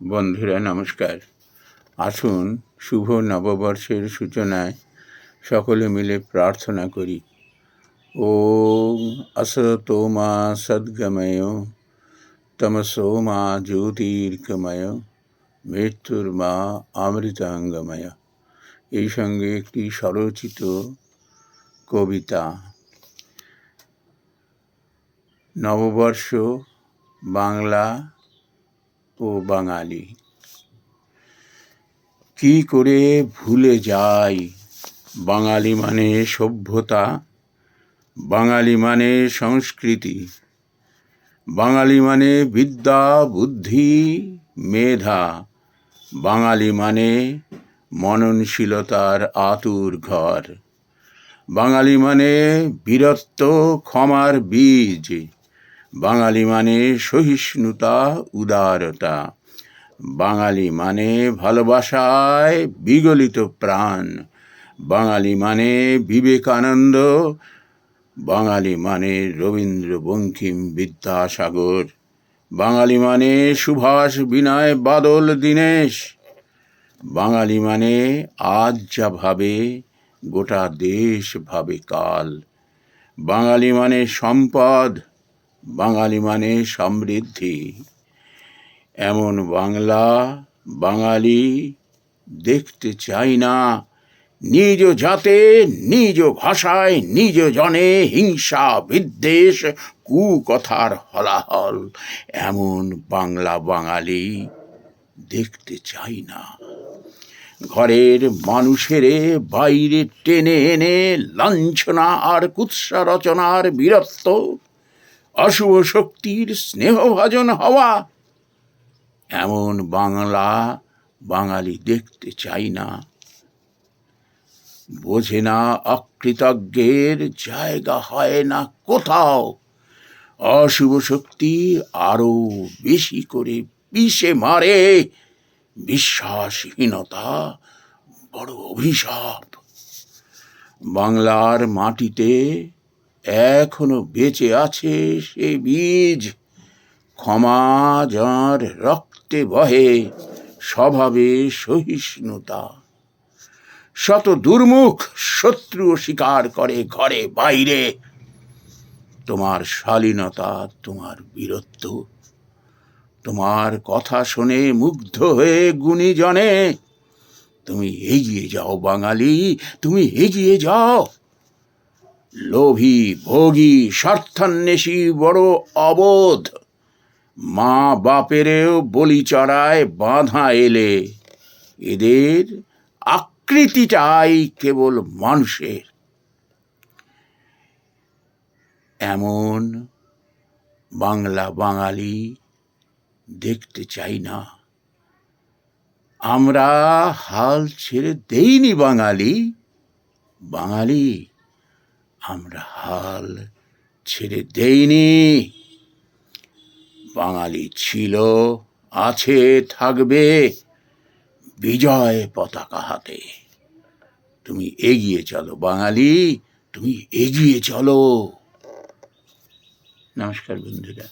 বন্ধুরা নমস্কার। আসুন শুভ নববর্ষের সূচনায় সকলে মিলে প্রার্থনা করি। ওম আসতো মা সদ্গময় তমসো মা জ্যোতির্গময় মৃত্যুর মা অমৃতাঙ্গময়। এই সঙ্গে একটি স্বরচিত কবিতা। নববর্ষ বাংলা ও বাঙালি কি করে ভুলে যাই বাঙালি মানে সভ্যতা, বাঙালি মানে সংস্কৃতি, বাঙালি মানে বিদ্যা বুদ্ধি মেধা, বাঙালি মানে মননশীলতার আতুর ঘর, বাঙালি মানে বীরত্ব ক্ষমার বীজ, বাঙালি মানে সহিষ্ণুতা উদারতা, বাঙালি মানে ভালোবাসায় বিগলিত প্রাণ, বাঙালি মানে বিবেকানন্দ, বাঙালি মানে রবীন্দ্র বঙ্কিম বিদ্যাসাগর, বাঙালি মানে সুভাষ বিনয় বাদল দীনেশ, বাঙালি মানে আজ যা ভাবে গোটা দেশ ভাবে কাল, বাঙালি মানে সম্পদ, বাঙালি মানে সমৃদ্ধি। এমন বাংলা বাঙালি দেখতে চাই না। নিজ জাতে নিজ ভাষায় নিজ জনে হিংসা বিদ্বেষ কুকথার হলাহল, এমন বাংলা বাঙালি দেখতে চাই না। ঘরের মানুষেরে বাইরে টেনে এনে লাঞ্ছনা আর কুৎসা রচনার বীরত্ব, অশুভ শক্তির স্নেহভাজন হওয়া, এমন বাংলা বাঙালি দেখতে চাই না। বোঝে না অকৃতজ্ঞের জায়গা হয় না কোথাও, অশুভ শক্তি আরো বেশি করে পিষে মারে, বিশ্বাসহীনতা বড় অভিশাপ। বাংলার মাটিতে এখনো বেঁচে আছে সে বীজ, ক্ষমা যার রক্তে বহে স্বভাবে সহিষ্ণুতা। শত দুর্মুখ শত্রু স্বীকার করে ঘরে বাইরে তোমার শালীনতা তোমার বীরত্ব। তোমার কথা শুনে মুগ্ধ হয়ে গুণীজনে তুমি এগিয়ে যাও বাঙালি, তুমি এগিয়ে যাও। লোভী ভোগী স্বার্থান্বেষী বড় অবোধ, মা বাপেরেও বলি চড়ায় বাঁধা এলে, এদের আকৃতিটাই কেবল মানুষের। এমন বাংলা বাঙালি দেখতে চাই না। আমরা হাল ছেড়ে দেইনি বাঙালি, বাঙালি আমরা হাল ছেড়ে দেইনি। বাঙালি ছিল আছে থাকবে বিজয় পতাকা হাতে। তুমি এগিয়ে চলো বাঙালি, তুমি এগিয়ে চলো। নমস্কার বন্ধুরা।